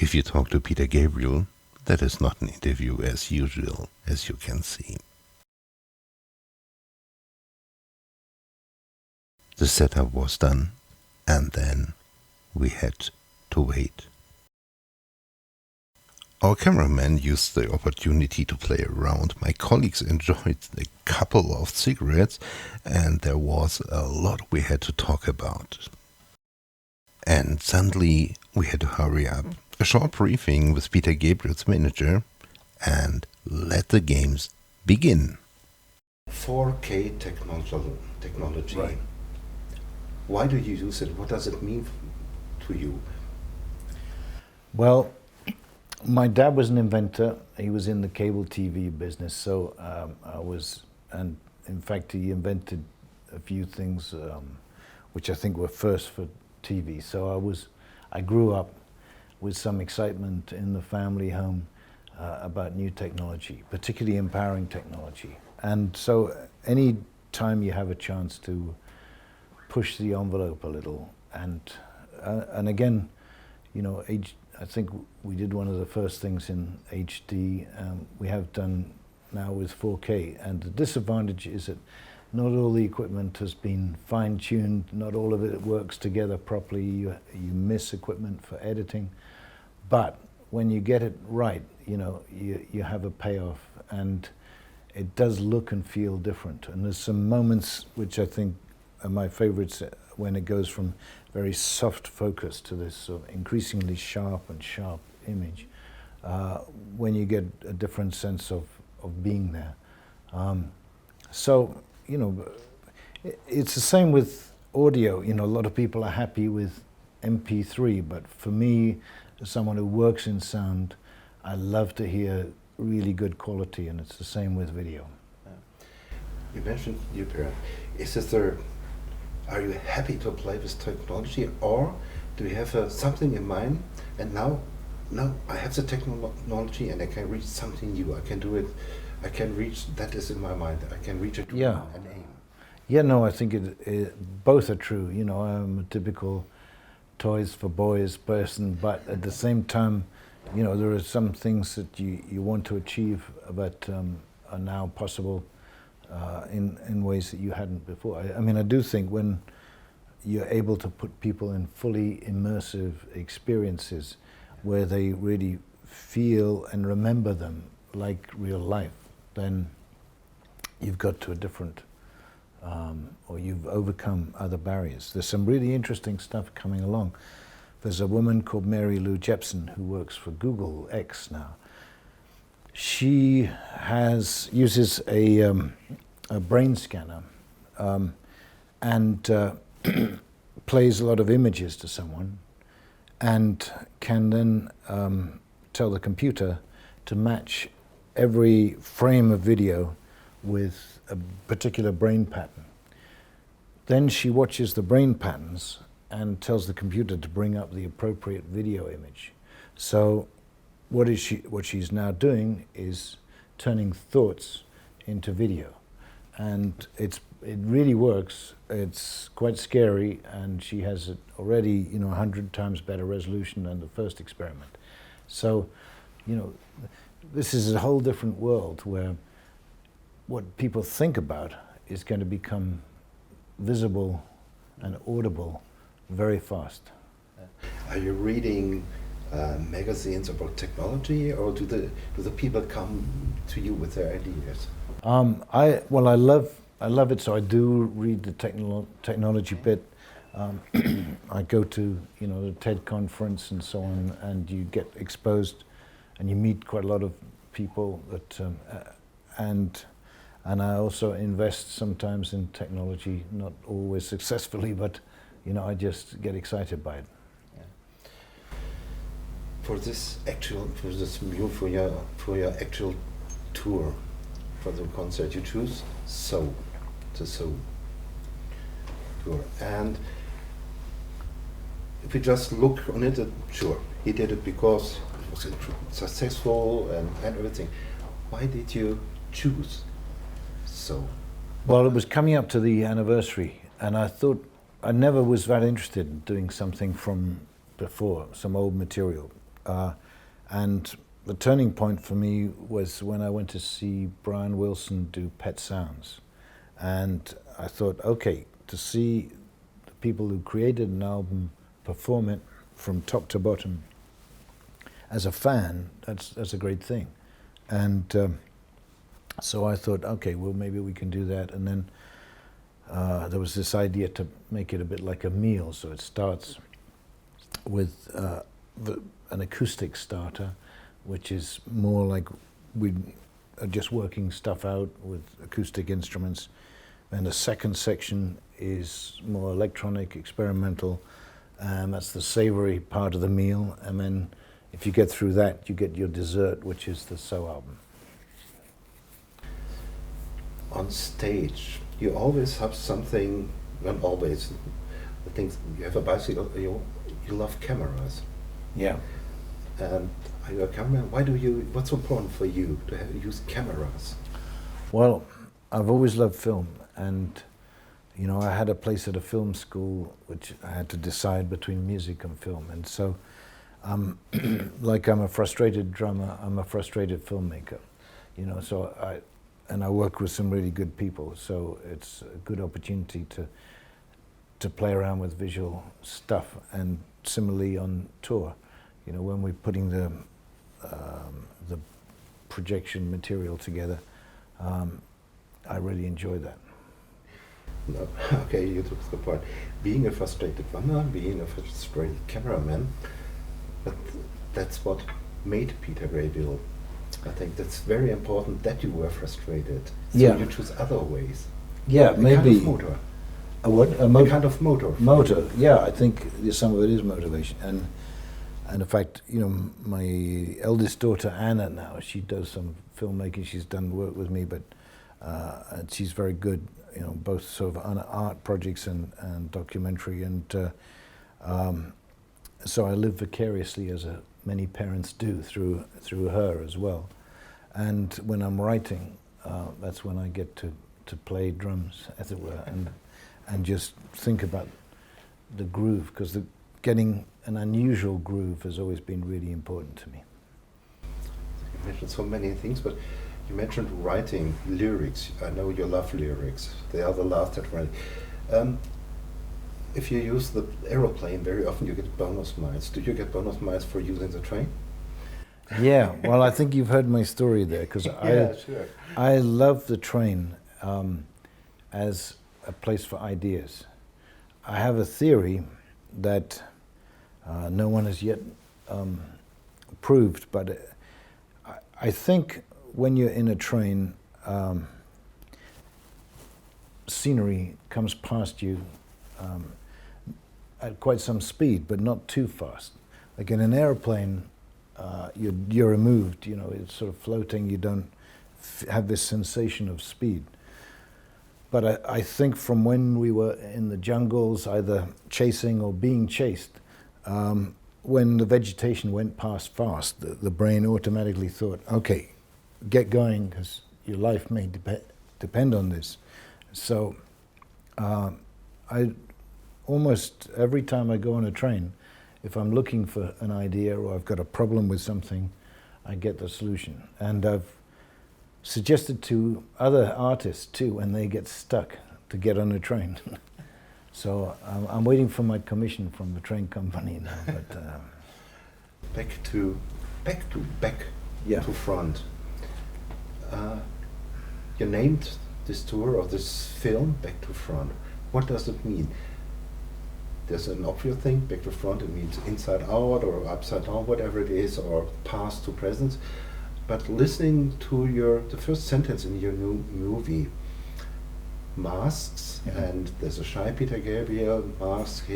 If you talk to Peter Gabriel, that is not an interview as usual, as you can see. The setup was done, and then we had to wait. Our cameraman used the opportunity to play around. My colleagues enjoyed a couple of cigarettes, and there was a lot we had to talk about. And suddenly we had to hurry up. A short briefing with Peter Gabriel's manager, and let the games begin. 4K technology. Right. Why do you use it? What does it mean to you? Well, my dad was an inventor. He was in the cable TV business, so and in fact he invented a few things which I think were first for TV. So I grew up with some excitement in the family home about new technology, particularly empowering technology. And so any time you have a chance to push the envelope a little, and again, you know, I think we did one of the first things in HD. We have done now with 4K, and the disadvantage is that not all the equipment has been fine-tuned, not all of it works together properly. You miss equipment for editing, but when you get it right, you know, you have a payoff, and it does look and feel different. And there's some moments which I think are my favorites when it goes from very soft focus to this sort of increasingly sharp image, when you get a different sense of being there. So, you know, it's the same with audio. You know, a lot of people are happy with MP3, but for me, as someone who works in sound, I love to hear really good quality, and it's the same with video. You mentioned your parent. Are you happy to play with technology, or do you have something in mind? And now I have the technology, and I can reach something new. I can do it. I can reach. That is in my mind. I can reach it. Yeah. And aim. Yeah. No, I think both are true. You know, I'm a typical toys for boys person, but at the same time, you know, there are some things that you want to achieve that are now possible in ways that you hadn't before. I mean, I do think when you're able to put people in fully immersive experiences where they really feel and remember them like real life, then you've got to a different, or you've overcome other barriers. There's some really interesting stuff coming along. There's a woman called Mary Lou Jepson who works for Google X now. She uses a brain scanner and plays a lot of images to someone, and can then tell the computer to match every frame of video with a particular brain pattern. Then she watches the brain patterns and tells the computer to bring up the appropriate video image. So what she's now doing is turning thoughts into video, and it really works. It's quite scary, and she has already, you know, 100 times better resolution than the first experiment. So, you know, this is a whole different world where what people think about is going to become visible and audible very fast. Are you reading magazines about technology, or do the people come to you with their ideas? I love it, so I do read the technology bit. I go to, you know, the TED conference and so on, and you get exposed, and you meet quite a lot of people that, and I also invest sometimes in technology, not always successfully, but you know, I just get excited by it. Yeah. For your actual tour, for the concert, you choose the Soul tour, and if you just look on it, sure, he did it because it was successful and everything. Why did you choose so? Well, it was coming up to the anniversary, and I thought I never was that interested in doing something from before, some old material. And the turning point for me was when I went to see Brian Wilson do Pet Sounds. And I thought, okay, to see the people who created an album perform it from top to bottom, as a fan, that's a great thing. And so I thought, okay, well, maybe we can do that. And then there was this idea to make it a bit like a meal. So it starts with an acoustic starter, which is more like we are just working stuff out with acoustic instruments. And the second section is more electronic, experimental. That's the savory part of the meal. And then if you get through that, you get your dessert, which is the So album. On stage, you always have something, not always, I think you have a bicycle, you love cameras. Yeah. And are you a cameraman? What's important for you to use cameras? Well, I've always loved film, and you know, I had a place at a film school which I had to decide between music and film, and so like I'm a frustrated drummer, I'm a frustrated filmmaker, you know, so I work with some really good people, so it's a good opportunity to play around with visual stuff. And similarly on tour, you know, when we're putting the projection material together, I really enjoy that. No. Okay, you took the point. Being a frustrated drummer, being a frustrated cameraman, but that's what made Peter Gabriel. I think that's very important that you were frustrated. So Yeah. you choose other ways. Yeah, A maybe. kind of motor. A what? A A kind of motor. Motor, yeah, I think some of it is motivation. And in fact, you know, my eldest daughter, Anna, now, she does some filmmaking. She's done work with me, but and she's very good, you know, both sort of on art projects and documentary. And so I live vicariously, as many parents do, through her as well. And when I'm writing, that's when I get to play drums, as it were, and just think about the groove, because getting an unusual groove has always been really important to me. You mentioned so many things, but you mentioned writing lyrics. I know you love lyrics. They are the last that write. If you use the aeroplane, very often you get bonus miles. Do you get bonus miles for using the train? Yeah, well, I think you've heard my story there, because Yeah, sure. I love the train as a place for ideas. I have a theory that no one has yet proved, but I think when you're in a train, scenery comes past you at quite some speed, but not too fast. Like in an airplane, you're removed, you know, it's sort of floating, you don't have this sensation of speed. But I think from when we were in the jungles, either chasing or being chased, when the vegetation went past fast, the brain automatically thought, okay, get going, because your life may depend on this. So I almost every time I go on a train, if I'm looking for an idea or I've got a problem with something, I get the solution. And I've suggested to other artists too, when they get stuck, to get on a train. So I'm waiting for my commission from the train company now. But Back to Yeah. front. You named this tour or this film Back to Front. What does it mean? There's an obvious thing, back to front, it means inside out or upside down, whatever it is, or past to present. But listening to the first sentence in your new movie, masks, and there's a shy Peter Gabriel, mask,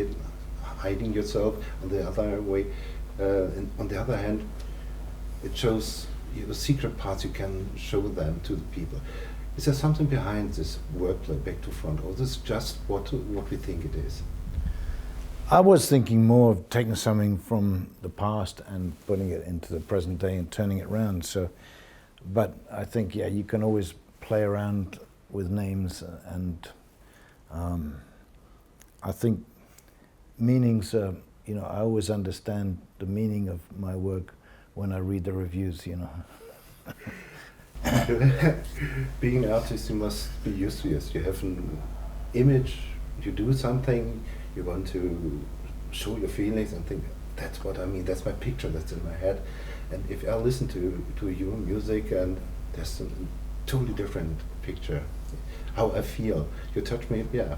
hiding yourself. On the other way, and on the other hand, it shows the secret parts you can show them to the people. Is there something behind this wordplay, back to front, or is this just what we think it is? I was thinking more of taking something from the past and putting it into the present day and turning it around. So, but I think, yeah, you can always play around with names, and I think meanings are, you know, I always understand the meaning of my work when I read the reviews, you know. Being an artist, you must be used to this. You have an image, you do something, you want to show your feelings and think, that's what I mean, that's my picture, that's in my head. And if I listen to your music, and there's a totally different picture, how I feel. You touch me, yeah.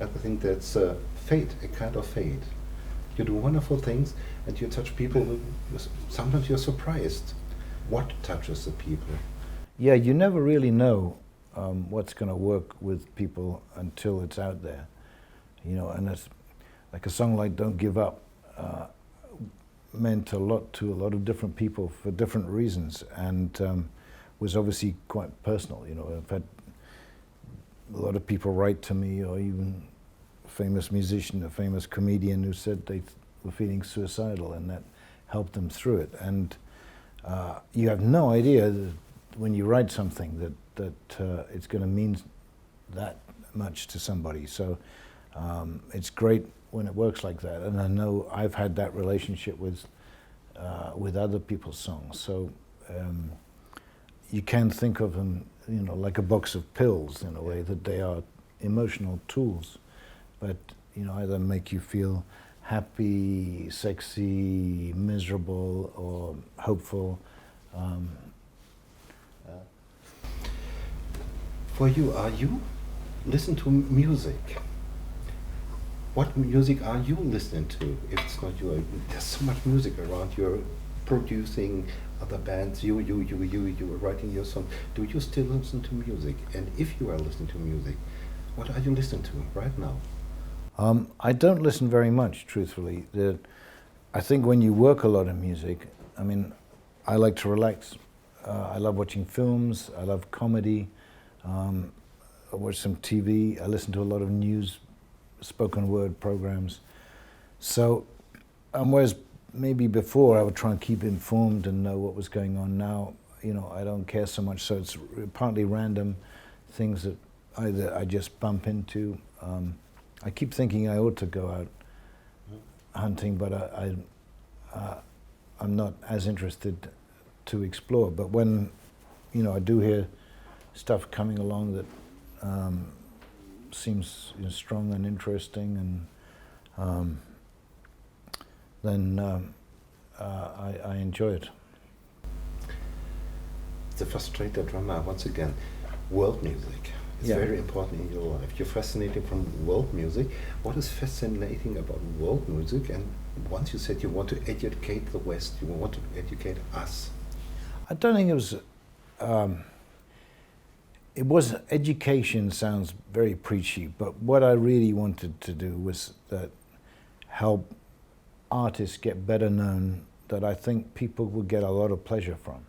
I think that's fate, a kind of fate. You do wonderful things, and you touch people. Sometimes you're surprised what touches the people. Yeah, you never really know what's going to work with people until it's out there, you know. And it's like a song like "Don't Give Up" meant a lot to a lot of different people for different reasons, and was obviously quite personal. You know, I've had a lot of people write to me, or even a famous musician, a famous comedian who said they were feeling suicidal, and that helped them through it. And you have no idea that when you write something that it's going to mean that much to somebody. So it's great when it works like that. And I know I've had that relationship with other people's songs. So you can think of them, you know, like a box of pills in a way, that they are emotional tools, but you know, either make you feel happy, sexy, miserable, or hopeful. For you, are you listen to music? What music are you listening to? If it's not you, there's so much music around. You're producing other bands. You are writing your song. Do you still listen to music? And if you are listening to music, what are you listening to right now? I don't listen very much, truthfully. I think when you work a lot of music, I mean, I like to relax. I love watching films. I love comedy. I watch some TV. I listen to a lot of news, spoken word programs. So, whereas maybe before I would try and keep informed and know what was going on, now, you know, I don't care so much. So it's partly random things that either I just bump into. I keep thinking I ought to go out hunting, but I'm not as interested to explore. But when, you know, I do hear stuff coming along that seems, you know, strong and interesting, and then I enjoy it. The frustrated drummer, once again, world music. It's very important in your life. You're fascinated from world music. What is fascinating about world music? And once you said you want to educate the West, you want to educate us. I don't think it was education sounds very preachy, but what I really wanted to do was that help artists get better known, that I think people would get a lot of pleasure from.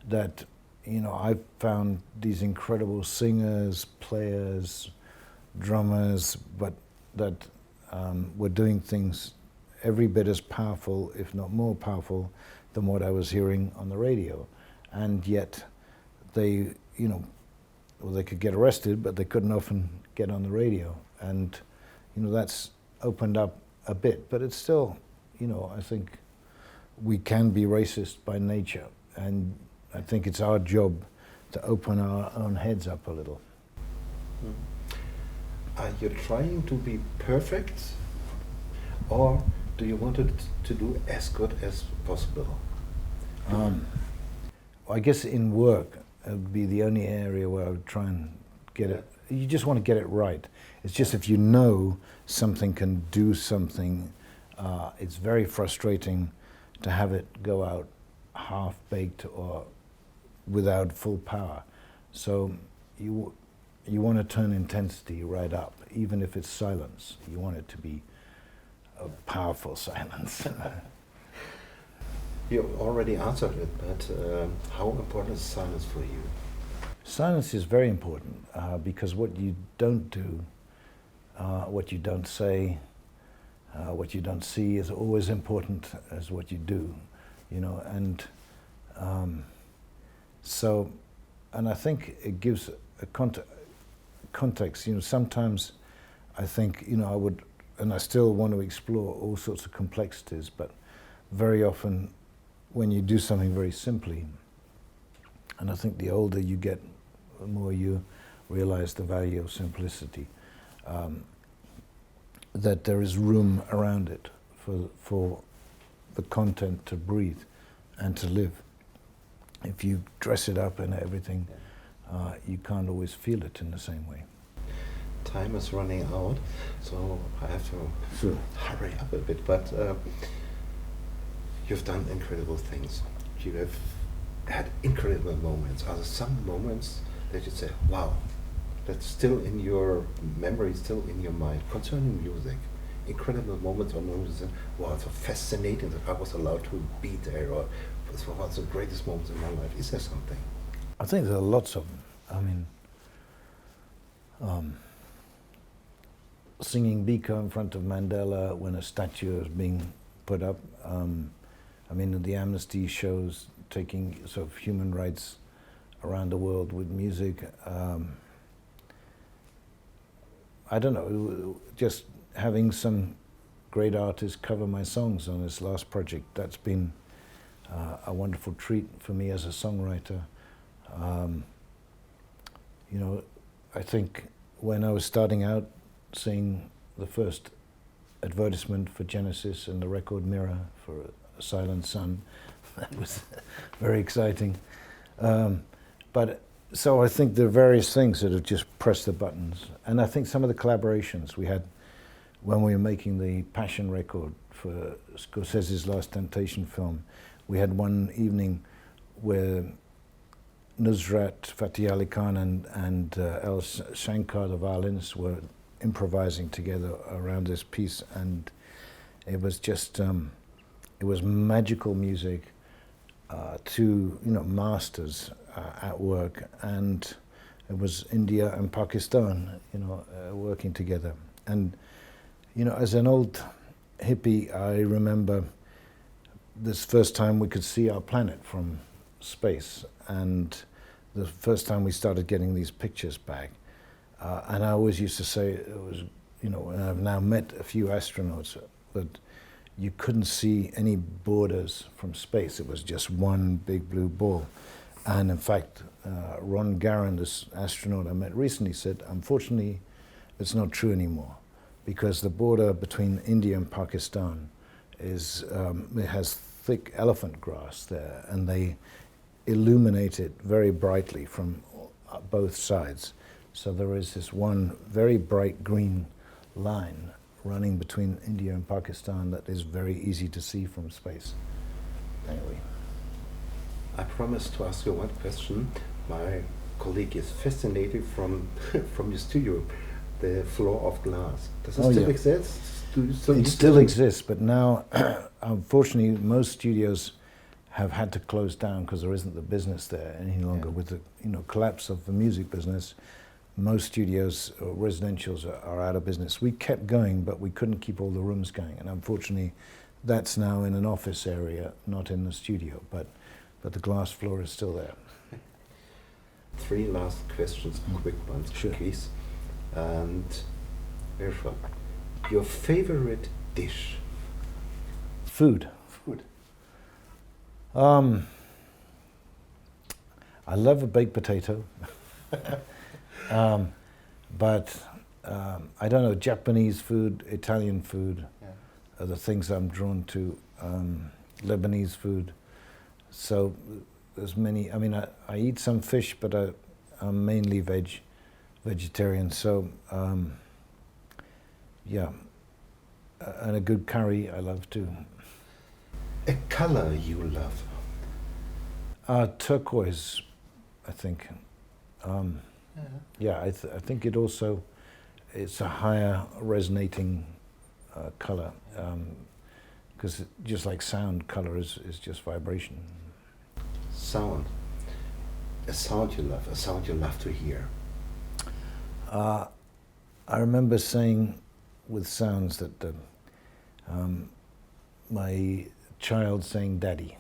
That, you know, I've found these incredible singers, players, drummers, but that were doing things every bit as powerful, if not more powerful, than what I was hearing on the radio. And yet they, you know, well, they could get arrested, but they couldn't often get on the radio. And, you know, that's opened up a bit, but it's still, you know, I think we can be racist by nature, and I think it's our job to open our own heads up a little. Are you trying to be perfect, or do you want it to do as good as possible? I guess in work, it would be the only area where I would try and get it. You just want to get it right. It's just if you know something can do something, it's very frustrating to have it go out half-baked or without full power. So you want to turn intensity right up, even if it's silence. You want it to be a powerful silence. You already answered it, but how important is silence for you? Silence is very important because what you don't do, what you don't say, what you don't see is always important as what you do, you know, and so, and I think it gives a context, you know. Sometimes I think, you know, I would, and I still want to explore all sorts of complexities, but very often when you do something very simply, and I think the older you get, the more you realize the value of simplicity, that there is room around it for the content to breathe and to live. If you dress it up and everything, you can't always feel it in the same way. Time is running out, so I have to hurry up a bit, but you've done incredible things. You have had incredible moments. Are there some moments that you say, wow, that's still in your memory, still in your mind, concerning music? Incredible moments or moments that, wow, it's so fascinating that I was allowed to be there, or this was one of the greatest moments in my life. Is there something? I think there are lots of them. I mean, singing Biko in front of Mandela when a statue is being put up. I mean, the Amnesty shows taking sort of human rights around the world with music. I don't know, just having some great artists cover my songs on this last project, that's been a wonderful treat for me as a songwriter. You know, I think when I was starting out, seeing the first advertisement for Genesis in the record mirror for A Silent Sun, that was very exciting. But so I think there are various things that have just pressed the buttons. And I think some of the collaborations we had when we were making the Passion record for Scorsese's Last Temptation film, we had one evening where Nusrat Fateh Ali Khan and El Shankar, the violinists, were improvising together around this piece, and it was just, it was magical music, two, you know, masters at work, and it was India and Pakistan, you know, working together. And, you know, as an old hippie, I remember this first time we could see our planet from space, and the first time we started getting these pictures back. And I always used to say, it was, you know, and I've now met a few astronauts, that you couldn't see any borders from space. It was just one big blue ball. And in fact, Ron Garan, this astronaut I met recently, said, unfortunately, it's not true anymore, because the border between India and Pakistan is, it has thick elephant grass there, and they illuminate it very brightly from both sides. So there is this one very bright green line running between India and Pakistan that is very easy to see from space. Anyway. I promised to ask you one question. My colleague is fascinated from your studio, the floor of glass. Does it still exist? It still exists, but now, unfortunately, most studios have had to close down because there isn't the business there any longer. With the, you know, collapse of the music business. Most studios or residentials are out of business. We kept going, but we couldn't keep all the rooms going, and unfortunately, that's now in an office area, not in the studio. But the glass floor is still there. 3 last questions, quick ones, please. And Irfan, your favorite dish? Food. Food. I love a baked potato. But I don't know, Japanese food, Italian food are the things I'm drawn to, Lebanese food. So there's many, I mean, I eat some fish, but I'm mainly vegetarian. So, yeah, and a good curry I love too. A color you love? Turquoise, I think. Yeah, I think it also, it's a higher resonating color, because just like sound, color is just vibration. Sound. A sound you love, a sound you love to hear. I remember saying with sounds that my child saying "daddy."